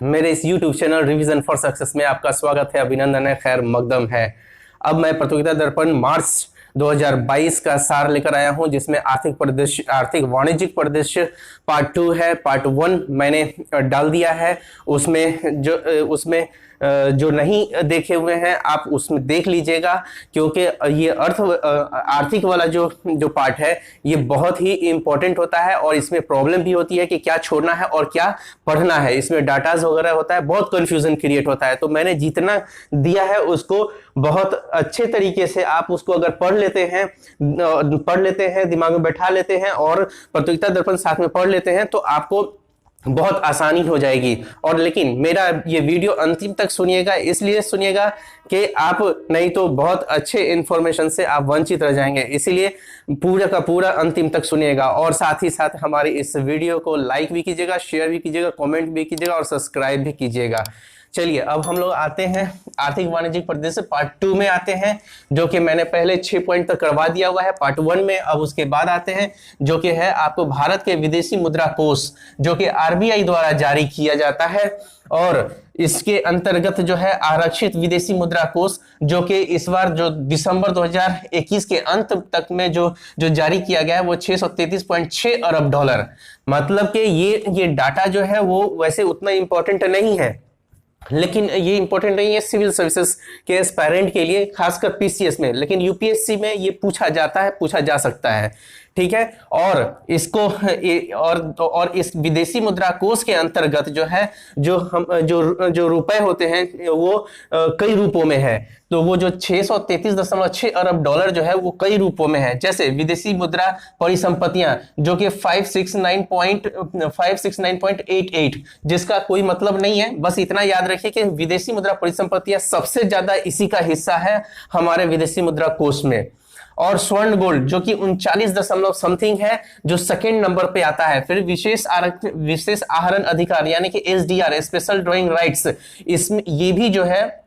मेरे इस YouTube channel revision for success में आपका स्वागत है, अभिनंदन है, खैर मकदम है। अब मैं प्रतियोगिता दर्पण मार्च 2022 का सार लेकर आया हूं, जिसमें आर्थिक वाणिज्यिक परिदृश्य पार्ट 2 है। पार्ट 1 मैंने डाल दिया है, उसमें जो नहीं देखे हुए हैं आप उसमें देख लीजिएगा, क्योंकि ये आर्थिक वाला जो पार्ट है ये बहुत ही इंपॉर्टेंट होता है और इसमें प्रॉब्लम भी होती है कि क्या छोड़ना है और क्या पढ़ना है। इसमें डाटाज वगैरह होता है, बहुत कंफ्यूजन क्रिएट होता है। तो मैंने जितना दिया है उसको बहुत अच्छे तरीके से आप उसको अगर पढ़ लेते हैं, दिमाग में बैठा लेते हैं और प्रतियोगिता दर्पण साथ में पढ़ लेते हैं तो आपको बहुत आसानी हो जाएगी। और लेकिन मेरा ये वीडियो अंतिम तक सुनिएगा, इसलिए सुनिएगा कि आप नहीं तो बहुत अच्छे इंफॉर्मेशन से आप वंचित रह जाएंगे, इसीलिए पूरा का पूरा अंतिम तक सुनिएगा। और साथ ही साथ हमारी इस वीडियो को लाइक भी कीजिएगा, शेयर भी कीजिएगा, कमेंट भी कीजिएगा और सब्सक्राइब भी कीजिएगा। चलिए अब हम लोग आते हैं आर्थिक वाणिज्यिक परिदृश्य पार्ट 2 में आते हैं, जो कि मैंने पहले 6 पॉइंट तक करवा दिया हुआ है पार्ट 1 में। अब उसके बाद आते हैं जो कि है आपको भारत के विदेशी मुद्रा कोष, जो कि आरबीआई द्वारा जारी किया जाता है। और इसके अंतर्गत जो है आरक्षित विदेशी मुद्रा कोष, जो कि इस बार जो दिसंबर 2021 के अंत तक में जो जारी किया गया है वो 633.6 अरब डॉलर। मतलब कि ये डाटा जो है वो वैसे उतना इंपॉर्टेंट नहीं है, लेकिन ये इंपॉर्टेंट नहीं है सिविल सर्विसेज के एस्पायरेंट के लिए, खासकर पीसीएस में, लेकिन यूपीएससी में ये पूछा जा सकता है। ठीक है। और इसको और इस विदेशी मुद्रा कोष के अंतर्गत जो है जो रुपए होते हैं वो कई रूपों में है। तो वो जो 633.6 अरब डॉलर जो है वो कई रूपों में है। जैसे विदेशी मुद्रा परिसंपत्तियां जो कि 569.88, जिसका कोई मतलब नहीं है, बस इतना याद रखिए कि विदेशी मुद्रा परिसंपत्तियां सबसे ज्यादा इसी का हिस्सा है हमारे विदेशी मुद्रा कोष में। और स्वर्ण गोल्ड जो कि 39 दशमलव समथिंग है, जो सेकेंड नंबर पे आता है। फिर विशेष आहरण अधिकार यानी कि एसडीआर, स्पेशल ड्रॉइंग राइट्स, इसमें ये भी जो है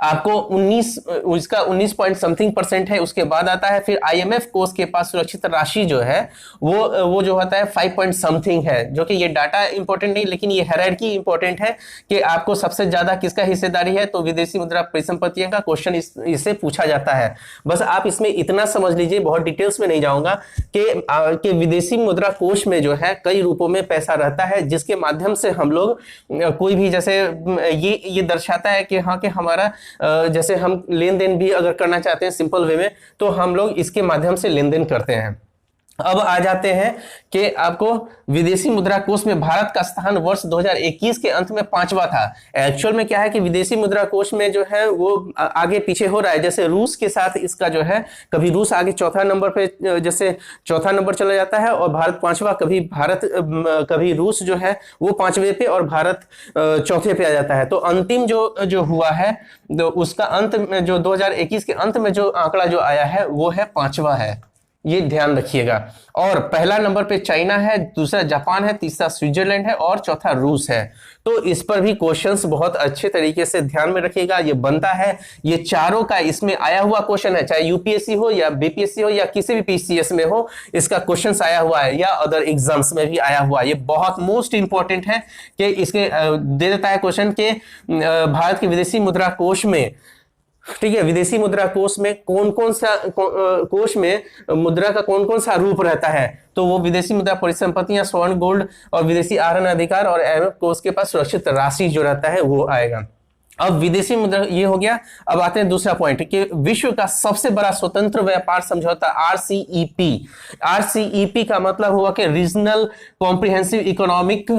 आपको 19 पॉइंट समथिंग परसेंट है। उसके बाद आता है फिर आईएमएफ कोष के पास सुरक्षित राशि जो है वो जो होता है 5 पॉइंट समथिंग है, जो कि ये डाटा इंपॉर्टेंट नहीं, लेकिन ये हायरार्की इंपॉर्टेंट है कि आपको सबसे ज्यादा किसका हिस्सेदारी है। तो विदेशी मुद्रा परिसंपत्तियों का क्वेश्चन इससे पूछा जाता है। बस आप इसमें इतना समझ लीजिए, बहुत डिटेल्स में नहीं जाऊंगा, कि विदेशी मुद्रा कोष में जो है कई रूपों में पैसा रहता है, जिसके माध्यम से हम लोग कोई भी, जैसे ये दर्शाता है कि हाँ कि हमारा जैसे हम लेन देन भी अगर करना चाहते हैं सिंपल वे में, तो हम लोग इसके माध्यम से लेन देन करते हैं। अब आ जाते हैं कि आपको विदेशी मुद्रा कोष में भारत का स्थान वर्ष 2021 के अंत में 5वां था। एक्चुअल में क्या है कि विदेशी मुद्रा कोष में जो है वो आगे पीछे हो रहा है। जैसे रूस के साथ इसका जो है कभी रूस आगे चौथा नंबर पे, जैसे चौथा नंबर चला जाता है और भारत 5वां, कभी रूस जो है वो 5वें पे और भारत चौथे पे आ जाता है। तो अंतिम जो हुआ है, तो उसका अंत में जो 2021 के अंत में जो आंकड़ा जो आया है वो है 5वां है, ये ध्यान रखिएगा। और पहला नंबर पे चाइना है, दूसरा जापान है, तीसरा स्विट्जरलैंड है और चौथा रूस है। तो इस पर भी क्वेश्चंस बहुत अच्छे तरीके से ध्यान में रखिएगा। ये बनता है, ये चारों का इसमें आया हुआ क्वेश्चन है, चाहे यूपीएससी हो या बीपीएससी हो या किसी भी पीसीएस में हो, इसका क्वेश्चंस आया हुआ है, या अदर एग्जाम्स में भी आया हुआ है। ये बहुत मोस्ट इंपॉर्टेंट है कि इसके दे देता है क्वेश्चन के भारत के विदेशी मुद्रा कोष में, ठीक है, विदेशी मुद्रा कोष में कोष में मुद्रा का कौन कौन सा रूप रहता है। तो वो विदेशी मुद्रा परिसंपत्तियां, स्वर्ण गोल्ड और विदेशी आहरण अधिकार, और आईएमएफ कोष के पास सुरक्षित राशि जो रहता है वो आएगा। अब विदेशी मुद्रा ये हो गया। अब आते हैं दूसरा पॉइंट कि विश्व का सबसे बड़ा स्वतंत्र व्यापार समझौता आरसीईपी का मतलब हुआ कि regional comprehensive economic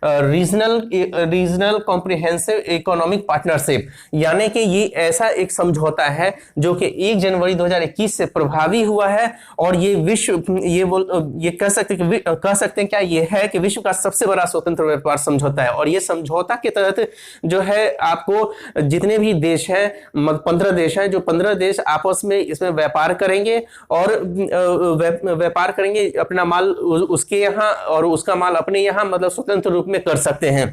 regional comprehensive economic partnership, यानी कि ये ऐसा एक समझौता है जो कि 1 जनवरी 2021 से प्रभावी हुआ है। और ये ये कह सकते हैं क्या, ये है कि विश्व का सबसे बड़ा स्वतंत्र व्यापार समझौता है। और ये समझौता के तहत जो है आपको जितने भी देश हैं, 15 देश हैं, जो 15 देश आपस में इसमें व्यापार करेंगे और व्यापार करेंगे, अपना माल उसके यहाँ और उसका माल अपने यहाँ, मतलब स्वतंत्र रूप में कर सकते हैं।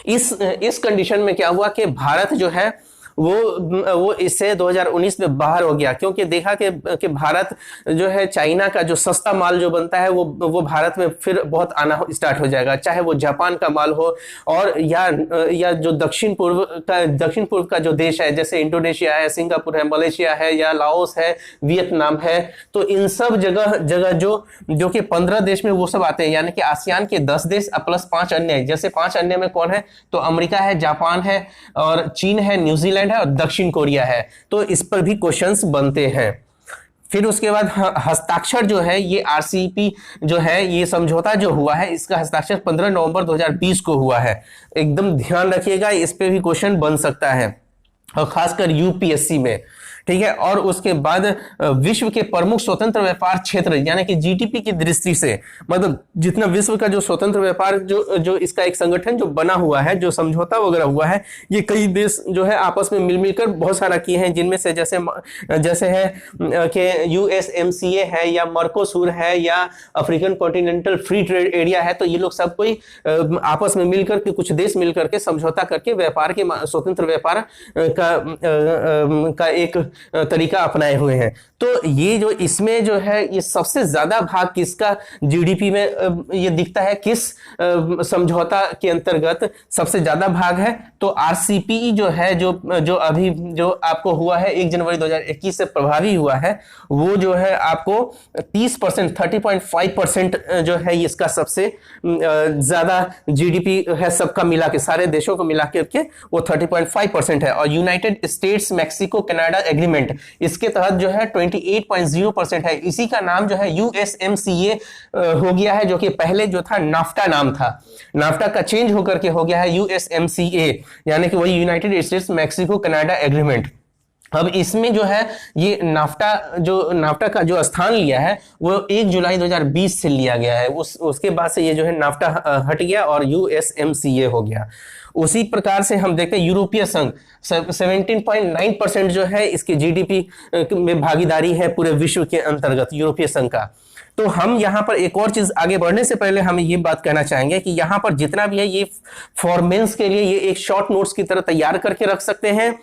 इस कंडीशन में क्या हुआ कि भारत जो है वो इससे 2019 में बाहर हो गया, क्योंकि देखा कि भारत जो है चाइना का जो सस्ता माल जो बनता है वो भारत में फिर बहुत आना स्टार्ट हो जाएगा, चाहे वो जापान का माल हो और या जो दक्षिण पूर्व का जो देश है, जैसे इंडोनेशिया है, सिंगापुर है, मलेशिया है, या लाओस है, वियतनाम है। तो इन सब जगह जो कि 15 देश में वो सब आते हैं, यानी कि आसियान के 10 देश प्लस 5 अन्य। जैसे 5 अन्य में कौन है, तो अमेरिका है, जापान है और चीन है, न्यूजीलैंड है और दक्षिण कोरिया है। तो इस पर भी क्वेश्चंस बनते हैं। फिर उसके बाद हस्ताक्षर जो है, ये आरसीईपी जो है, ये समझौता जो हुआ है, इसका हस्ताक्षर 15 नवंबर 2020 को हुआ है। एकदम ध्यान रखिएगा, इस पे भी क्वेश्चन बन सकता है और खासकर यूपीएससी में, ठीक है। और उसके बाद विश्व के प्रमुख स्वतंत्र व्यापार क्षेत्र यानी कि जीडीपी की दृष्टि से, मतलब जितना विश्व का जो स्वतंत्र व्यापार जो इसका एक संगठन जो बना हुआ है, जो समझौता वगैरह हुआ है, ये कई देश जो है आपस में मिलकर बहुत सारा किए हैं, जिनमें से जैसे है कि यूएसएमसीए है या मर्कोसूर है या African continental free trade area है। तो ये लोग सब कोई आपस में मिलकर के, कुछ देश मिलकर के समझौता करके व्यापार के, स्वतंत्र व्यापार का एक तरीका अपनाए हुए हैं। तो ये जो इसमें जो है, ये सबसे ज्यादा भाग किसका जीडीपी में ये दिखता है, किस समझौता के अंतर्गत सबसे ज्यादा भाग है, तो आरसीपी जो है, जो अभी जो आपको हुआ है 1 जनवरी 2021 से प्रभावी हुआ है, वो जो है आपको 30%, 30.5% जो है इसका सबसे ज्यादा जीडीपी है, सबका मिला के, सारे देशों को मिला के वो 30.5% है। और United states Mexico Canada agreement, इसके तहत जो है 28.0% है। इसी का नाम जो है यूएसएमसीए हो गया है, जो कि पहले जो था नाफ्टा नाम था, नाफ्टा का चेंज होकर के हो गया है यूएसएमसीए, यानी कि वही United states Mexico Canada agreement. अब इसमें जो है ये नाफ्टा का जो स्थान लिया है वो 1 जुलाई 2020 से लिया गया है। उसके बाद से ये जो है नाफ्टा हट गया और यूएसएमसीए हो गया। उसी प्रकार से हम देखते हैं यूरोपीय संघ 17.9% जो है इसकी जीडीपी में भागीदारी है पूरे विश्व के अंतर्गत यूरोपीय संघ का। तो हम यहाँ पर एक और चीज आगे बढ़ने से पहले हम ये बात कहना चाहेंगे कि यहाँ पर जितना भी है ये फॉर मेंस के लिए ये एक शॉर्ट नोट्स की तरह तैयार करके रख सकते हैं,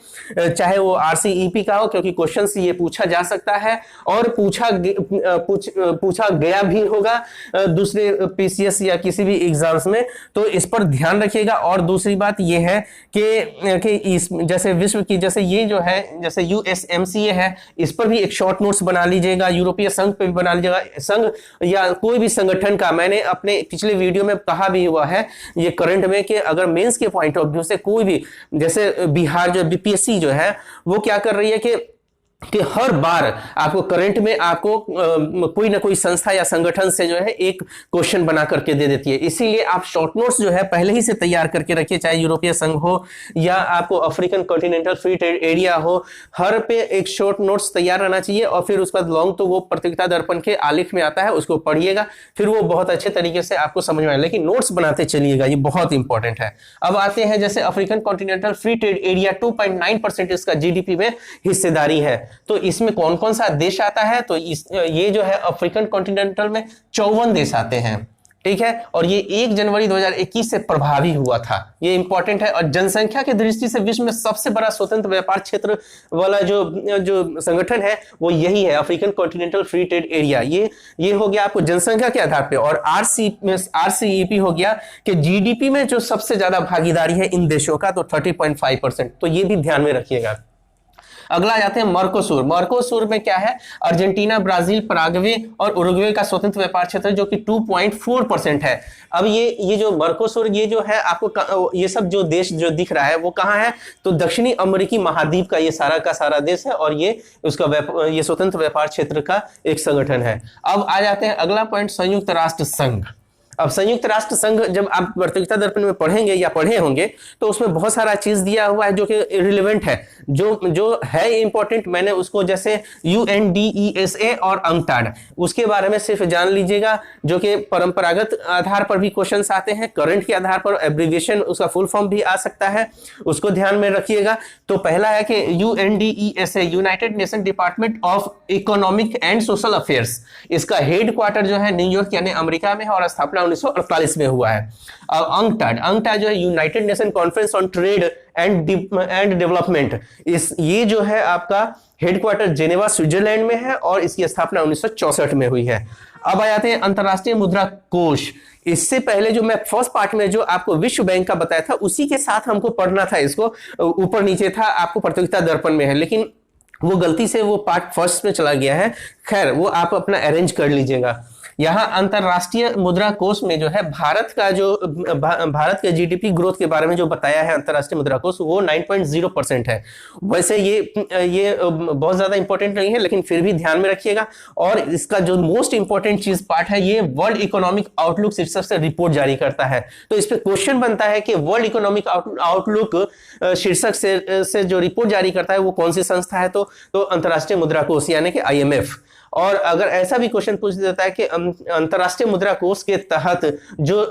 चाहे वो आरसीईपी का हो, क्योंकि क्वेश्चन से ये पूछा जा सकता है और पूछा गया भी होगा दूसरे पीसीएस या किसी भी एग्जाम्स में। तो इस पर ध्यान रखिएगा। और दूसरी बात ये है कि इस जैसे विश्व की, जैसे ये जो है, जैसे यूएसएमसीए है, इस पर भी एक शॉर्ट नोट्स बना लीजिएगा, यूरोपीय संघ पे भी बना लीजिएगा, संघ या कोई भी संगठन का। मैंने अपने पिछले वीडियो में कहा भी हुआ है ये करंट में कि अगर मेंस के पॉइंट ऑफ व्यू से कोई भी, जैसे बिहार जो बीपीएससी जो है वो क्या कर रही है कि हर बार आपको करंट में आपको कोई ना कोई संस्था या संगठन से जो है एक क्वेश्चन बना करके दे देती है। इसीलिए आप शॉर्ट नोट्स जो है पहले ही से तैयार करके रखिए, चाहे यूरोपीय संघ हो या आपको African continental free trade area हो, हर पे एक शॉर्ट नोट्स तैयार रहना चाहिए। और फिर उसके बाद लॉन्ग तो वो प्रतियोगिता दर्पण के आलेख में आता है, उसको पढ़िएगा, फिर वो बहुत अच्छे तरीके से आपको समझ में आए, लेकिन नोट्स बनाते चलिएगा, ये बहुत इंपॉर्टेंट है। अब आते हैं जैसे African continental free trade area 2.9% इसका जीडीपी में हिस्सेदारी है। तो इसमें कौन कौन सा देश आता है, तो ये जो है अफ्रीकन कॉन्टिनेंटल में 54 देश आते हैं, ठीक है। और ये 1 जनवरी 2021 से प्रभावी हुआ था, ये इंपॉर्टेंट है। और जनसंख्या की दृष्टि से विश्व में सबसे बड़ा स्वतंत्र व्यापार क्षेत्र वाला जो संगठन है वो यही है, African continental free trade area. ये हो गया आपको जनसंख्या के आधार पे। और आरसीईपी हो गया कि जीडीपी में जो सबसे ज्यादा भागीदारी है इन देशों का, तो 30.5%। तो ये भी ध्यान में रखिएगा। अगला जाते हैं मर्कोसूर। मर्कोसूर में क्या है, अर्जेंटीना, ब्राजील, पराग्वे और उरुग्वे का स्वतंत्र व्यापार क्षेत्र जो कि 2.4% है। अब ये जो मर्कोसूर, ये जो है आपको ये सब जो देश जो दिख रहा है वो कहाँ है, तो दक्षिणी अमेरिकी महाद्वीप का ये सारा का सारा देश है और ये ये स्वतंत्र व्यापार क्षेत्र का एक संगठन है। अब आ जाते हैं अगला पॉइंट, संयुक्त राष्ट्र संघ। अब संयुक्त राष्ट्र संघ जब आप प्रतियोगिता दर्पण में पढ़ेंगे या पढ़े होंगे तो उसमें बहुत सारा चीज दिया हुआ है जो कि रिलेवेंट है, जो है इंपॉर्टेंट। मैंने उसको जैसे UNDESA और UNCTAD उसके बारे में सिर्फ जान लीजिएगा, जो कि परंपरागत आधार पर भी क्वेश्चंस आते हैं, करंट के आधार पर एब्रिविएशन उसका फुल फॉर्म भी आ सकता है, उसको ध्यान में रखिएगा। तो पहला है कि UNDESA, United nation department of economic and social affairs, इसका हेड क्वार्टर जो है न्यूयॉर्क यानी अमेरिका में है और स्थापना 1948 में हुआ है। अब अंगटाड जो है United nation conference on trade and development, ये जो है आपका हेडक्वार्टर जेनेवा स्विट्जरलैंड में है और इसकी स्थापना 1964 में हुई है। अब आ जाते हैं अंतरराष्ट्रीय मुद्रा कोष। इससे पहले जो मैं फर्स्ट पार्ट में जो आपको विश्व बैंक का बताया था उसी के साथ हमको पढ़ना था, इसको ऊपर नीचे था आपको प्रतियोगिता दर्पण में है, लेकिन वो गलती से वो पार्ट फर्स्ट में चला गया है। खैर वो आप अपना अरेंज कर लीजिएगा। यहाँ अंतरराष्ट्रीय मुद्रा कोष में जो है भारत के जीडीपी ग्रोथ के बारे में जो बताया है अंतरराष्ट्रीय मुद्रा कोष, वो 9.0% है। वैसे ये बहुत ज्यादा इंपॉर्टेंट नहीं है, लेकिन फिर भी ध्यान में रखिएगा। और इसका जो मोस्ट इंपॉर्टेंट चीज पार्ट है, ये वर्ल्ड इकोनॉमिक आउटलुक शीर्षक से रिपोर्ट जारी करता है। तो इस पे क्वेश्चन बनता है कि वर्ल्ड इकोनॉमिक आउटलुक शीर्षक से जो रिपोर्ट जारी करता है वो कौन सी संस्था है, तो अंतरराष्ट्रीय मुद्रा कोष यानी कि IMF। और अगर ऐसा भी क्वेश्चन पूछ देता है कि अंतरराष्ट्रीय मुद्रा कोष के तहत जो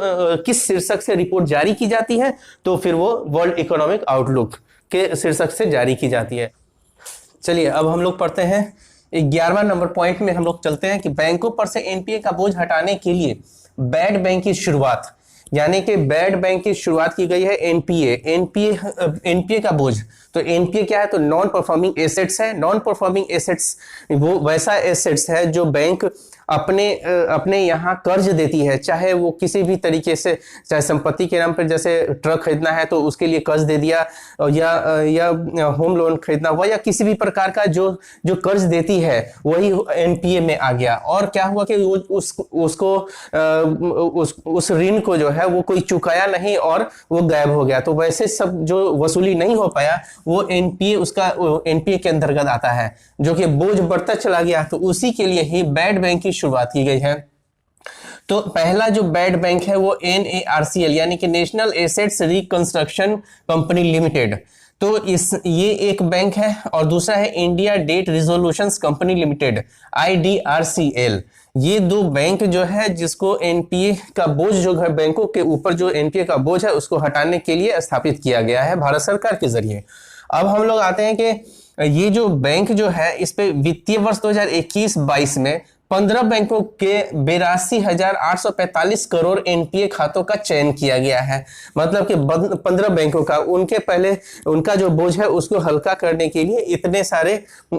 किस शीर्षक से रिपोर्ट जारी की जाती है, तो फिर वो वर्ल्ड इकोनॉमिक आउटलुक के शीर्षक से जारी की जाती है। चलिए अब हम लोग पढ़ते हैं 11वां नंबर पॉइंट में हम लोग चलते हैं कि बैंकों पर से NPA का बोझ हटाने के लिए बैड बैंक की शुरुआत, यानी कि बैड बैंक की शुरुआत की गई है। एनपीए का बोझ, तो एनपीए क्या है, तो नॉन परफॉर्मिंग एसेट्स है। नॉन परफॉर्मिंग एसेट्स वो वैसा एसेट्स है जो बैंक अपने यहाँ कर्ज देती है, चाहे वो किसी भी तरीके से, चाहे संपत्ति के नाम पर, जैसे ट्रक खरीदना है तो उसके लिए कर्ज दे दिया, या होम लोन खरीदना हुआ, या किसी भी प्रकार का जो कर्ज देती है वही एनपीए में आ गया। और क्या हुआ कि उस ऋण को जो है वो कोई चुकाया नहीं और वो गायब हो गया। तो वैसे सब जो वसूली नहीं हो पाया वो एनपीए के अंतर्गत आता है, जो कि बोझ बढ़ता चला गया। तो उसी के लिए ही बैड बैंक की शुरुआत की गई है। तो पहला जो बैड बैंक है वो NARCL यानी कि national assets reconstruction company limited, तो ये एक बैंक है। और दूसरा है India debt resolutions company limited IDRCL। ये दो बैंक जो है जिसको एनपीए का बोझ, जो है बैंकों के ऊपर जो एनपीए का बोझ है उसको हटाने के लिए स्थापित किया गया है भारत सरकार के जरिए। अब हम लोग आते हैं कि ये जो बैंक जो है इस पे वित्तीय वर्ष 2021-22 में 15 बैंकों के 82,845 करोड़ एनपीए खातों का चयन किया गया है। मतलब कि 15 बैंकों का उनका जो बोझ है उसको हल्का करने के लिए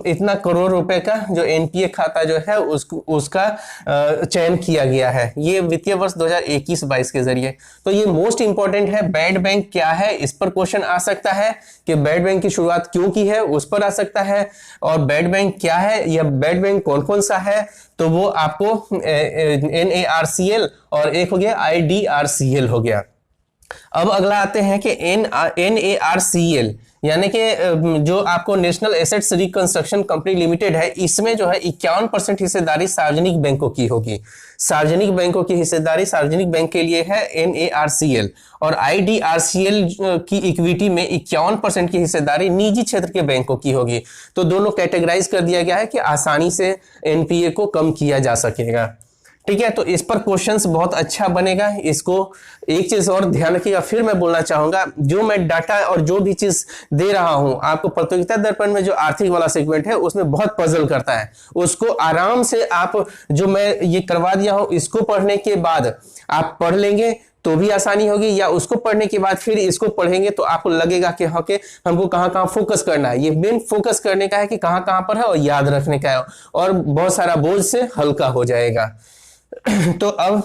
इतना करोड़ रुपए का जो एनपीए खाता जो है उसका चयन किया गया है, ये वित्तीय वर्ष 2021-22 के जरिए। तो ये मोस्ट इंपॉर्टेंट है। बैड बैंक क्या है इस पर क्वेश्चन आ सकता है कि बैड बैंक की शुरुआत क्यों की है उस पर आ सकता है, और बैड बैंक क्या है या बैड बैंक कौन कौन सा है, तो वो आपको NARCL और एक हो गया IDRCL हो गया। अब अगला आते हैं कि NARCL यानी कि जो आपको national assets reconstruction company limited है, इसमें जो है 51% हिस्सेदारी सार्वजनिक बैंकों की होगी। सार्वजनिक बैंकों की हिस्सेदारी सार्वजनिक बैंक के लिए है NARCL, और IDRCL की इक्विटी में 51% की हिस्सेदारी निजी क्षेत्र के बैंकों की होगी। तो दोनों कैटेगराइज कर दिया गया है कि आसानी से एनपीए को कम किया जा सकेगा। ठीक है, तो इस पर क्वेश्चंस बहुत अच्छा बनेगा। इसको एक चीज और ध्यान रखिएगा, फिर मैं बोलना चाहूंगा, जो मैं डाटा और जो भी चीज दे रहा हूं आपको प्रतियोगिता दर्पण में जो आर्थिक वाला सेगमेंट है उसमें बहुत पजल करता है। उसको आराम से आप जो मैं ये करवा दिया हूं इसको पढ़ने के बाद आप पढ़ लेंगे तो भी आसानी होगी, या उसको पढ़ने के बाद फिर इसको पढ़ेंगे तो आपको लगेगा कि हाँ के हमको कहाँ कहाँ फोकस करना है। ये मेन फोकस करने का है कि कहाँ कहाँ पर है और याद रखने का है, और बहुत सारा बोझ से हल्का हो जाएगा। तो अब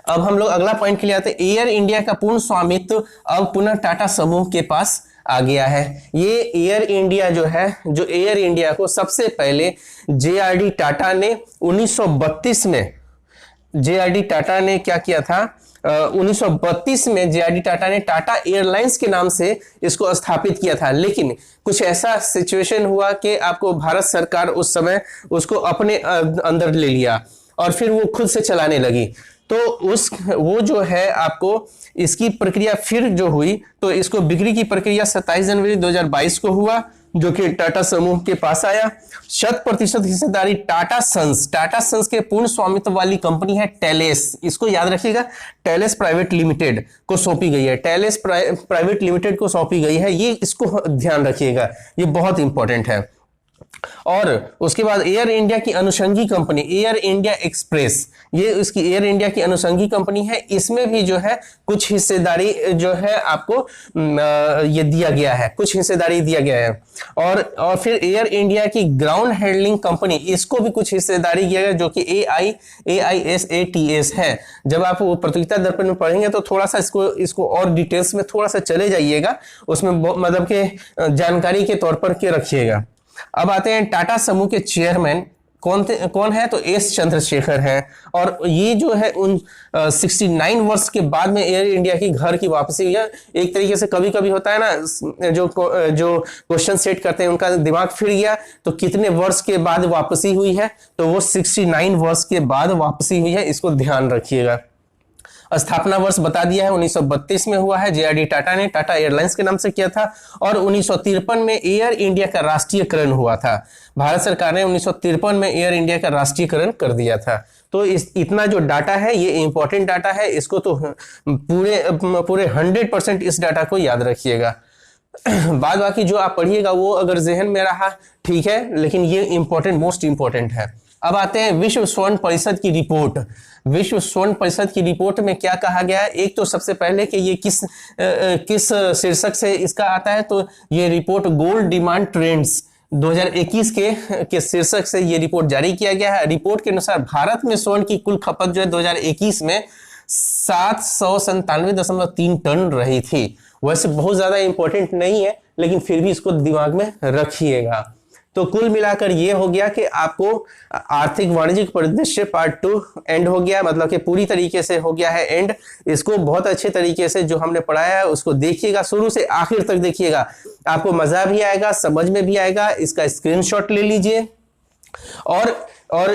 हम लोग अगला पॉइंट के लिए आते हैं। एयर इंडिया का पूर्ण स्वामित्व अब पुनः टाटा समूह के पास आ गया है। ये एयर इंडिया जो है, जो एयर इंडिया को सबसे पहले JRD टाटा ने 1932 में, JRD टाटा ने क्या किया था, 1932 में JRD टाटा ने टाटा एयरलाइंस के नाम से इसको स्थापित किया था। लेकिन कुछ ऐसा सिचुएशन हुआ कि आपको भारत सरकार उस समय उसको अपने अंदर ले लिया और फिर वो खुद से चलाने लगी। तो वो जो है आपको इसकी प्रक्रिया फिर जो हुई, तो इसको बिक्री की प्रक्रिया 27 जनवरी 2022 को हुआ, जो कि टाटा समूह के पास आया। 100% हिस्सेदारी टाटा सन्स के पूर्ण स्वामित्व वाली कंपनी है टेलेस, इसको याद रखिएगा, टेलेस प्राइवेट लिमिटेड को सौंपी गई है। टेलेस प्राइवेट लिमिटेड को सौंपी गई है, ये इसको ध्यान रखिएगा, ये बहुत इंपॉर्टेंट है। और उसके बाद एयर इंडिया की अनुषंगी कंपनी एयर इंडिया एक्सप्रेस, ये उसकी एयर इंडिया की अनुषंगी कंपनी है, इसमें भी जो है कुछ हिस्सेदारी जो है आपको ये दिया गया है, कुछ हिस्सेदारी दिया गया है। और फिर एयर इंडिया की ग्राउंड हैंडलिंग कंपनी, इसको भी कुछ हिस्सेदारी दिया गया जो कि AISATS है। जब आप प्रतियोगिता दर्पण में पढ़ेंगे तो थोड़ा सा इसको और डिटेल्स में थोड़ा सा चले जाइएगा, उसमें मतलब के जानकारी के तौर पर के रखिएगा। अब आते हैं टाटा समूह के चेयरमैन कौन है, तो एस चंद्रशेखर है। और ये जो है 69 वर्ष के बाद में एयर इंडिया की घर की वापसी हुई है। एक तरीके से कभी कभी होता है ना, जो क्वेश्चन सेट करते हैं उनका दिमाग फिर गया, तो कितने वर्ष के बाद वापसी हुई है, तो वो 69 वर्ष के बाद वापसी हुई है, इसको ध्यान रखिएगा। स्थापना वर्ष बता दिया है, 1932 में हुआ है, JRD टाटा ने टाटा एयरलाइंस के नाम से किया था। और 1953 में एयर इंडिया का राष्ट्रीयकरण हुआ था। भारत सरकार ने 1953 में एयर इंडिया का राष्ट्रीयकरण कर दिया था। तो इतना जो डाटा है ये इंपॉर्टेंट डाटा है, इसको तो पूरे 100% इस डाटा को याद रखिएगा। बाद बाकी जो आप पढ़िएगा वो अगर जहन में रहा ठीक है, लेकिन ये इंपॉर्टेंट, मोस्ट इंपॉर्टेंट है। अब आते हैं विश्व स्वर्ण परिषद की रिपोर्ट। विश्व स्वर्ण परिषद की रिपोर्ट में क्या कहा गया है, एक तो सबसे पहले कि ये किस शीर्षक से इसका आता है, तो ये रिपोर्ट गोल्ड डिमांड ट्रेंड्स 2021 के शीर्षक से ये रिपोर्ट जारी किया गया है। रिपोर्ट के अनुसार भारत में स्वर्ण की कुल खपत जो है 2021 में 797.3 टन रही थी। वैसे बहुत ज्यादा इंपॉर्टेंट नहीं है, लेकिन फिर भी इसको दिमाग में रखिएगा। तो कुल मिलाकर ये हो गया कि आपको आर्थिक वाणिज्यिक परिदृश्य पार्ट 2 एंड हो गया, मतलब कि पूरी तरीके से हो गया है एंड। इसको बहुत अच्छे तरीके से जो हमने पढ़ाया है उसको देखिएगा, शुरू से आखिर तक देखिएगा, आपको मजा भी आएगा, समझ में भी आएगा। इसका स्क्रीनशॉट ले लीजिए और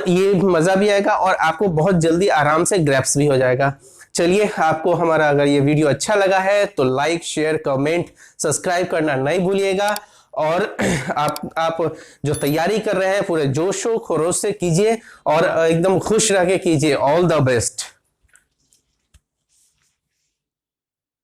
ये मजा भी आएगा और आपको बहुत जल्दी आराम से ग्रैप्स भी हो जाएगा। चलिए, आपको हमारा अगर ये वीडियो अच्छा लगा है तो लाइक, शेयर, कमेंट, सब्सक्राइब करना नहीं भूलिएगा। और आप जो तैयारी कर रहे हैं पूरे जोशो खरोश से कीजिए और एकदम खुश रह के कीजिए। All the best.